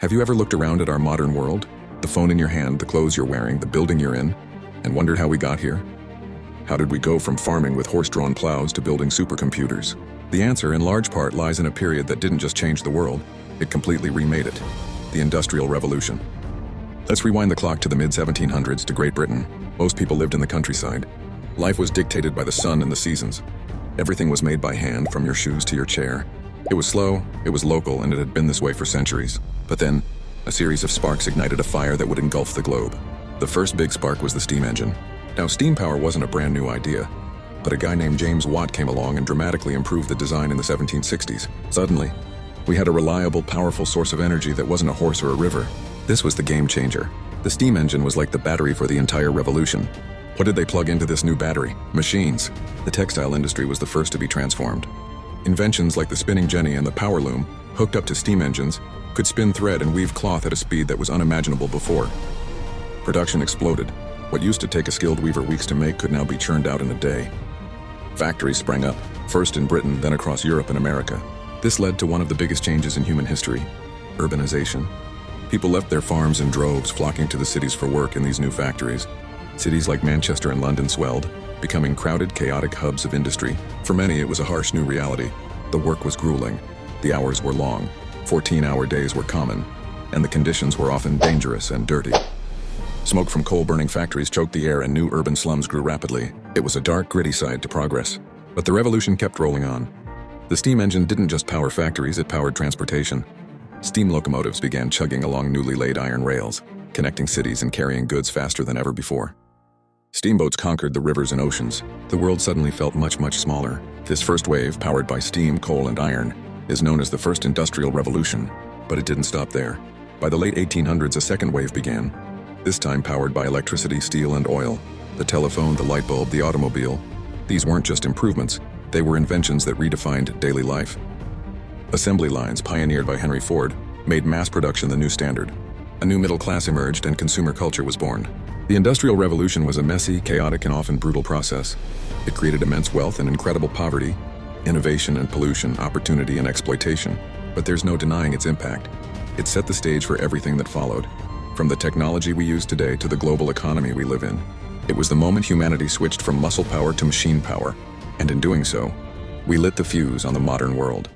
Have you ever looked around at our modern world? The phone in your hand, the clothes you're wearing, the building you're in, and wondered how we got here? How did we go from farming with horse-drawn plows to building supercomputers? The answer, in large part, lies in a period that didn't just change the world, it completely remade it. The Industrial Revolution. Let's rewind the clock to the mid-1700s to Great Britain. Most people lived in the countryside. Life was dictated by the sun and the seasons. Everything was made by hand, from your shoes to your chair. It was slow, it was local, and it had been this way for centuries. But then, a series of sparks ignited a fire that would engulf the globe. The first big spark was the steam engine. Now, steam power wasn't a brand new idea, but a guy named James Watt came along and dramatically improved the design in the 1760s. Suddenly, we had a reliable, powerful source of energy that wasn't a horse or a river. This was the game changer. The steam engine was like the battery for the entire revolution. What did they plug into this new battery? Machines. The textile industry was the first to be transformed. Inventions like the spinning jenny and the power loom, hooked up to steam engines, could spin thread and weave cloth at a speed that was unimaginable before. Production exploded. What used to take a skilled weaver weeks to make could now be churned out in a day. Factories sprang up, first in Britain, then across Europe and America. This led to one of the biggest changes in human history: urbanization. People left their farms in droves, flocking to the cities for work in these new factories. Cities like Manchester and London swelled, becoming crowded, chaotic hubs of industry. For many, it was a harsh new reality. The work was grueling. The hours were long. 14-hour days were common, and the conditions were often dangerous and dirty. Smoke from coal-burning factories choked the air and new urban slums grew rapidly. It was a dark, gritty side to progress. But the revolution kept rolling on. The steam engine didn't just power factories, it powered transportation. Steam locomotives began chugging along newly laid iron rails, connecting cities and carrying goods faster than ever before. Steamboats conquered the rivers and oceans. The world suddenly felt much, much smaller. This first wave, powered by steam, coal, and iron, is known as the First Industrial Revolution. But it didn't stop there. By the late 1800s, a second wave began. This time powered by electricity, steel, and oil. The telephone, the light bulb, the automobile. These weren't just improvements, they were inventions that redefined daily life. Assembly lines, pioneered by Henry Ford, made mass production the new standard. A new middle class emerged and consumer culture was born. The Industrial Revolution was a messy, chaotic, and often brutal process. It created immense wealth and incredible poverty, innovation and pollution, opportunity and exploitation. But there's no denying its impact. It set the stage for everything that followed. From the technology we use today to the global economy we live in. It was the moment humanity switched from muscle power to machine power, and in doing so, we lit the fuse on the modern world.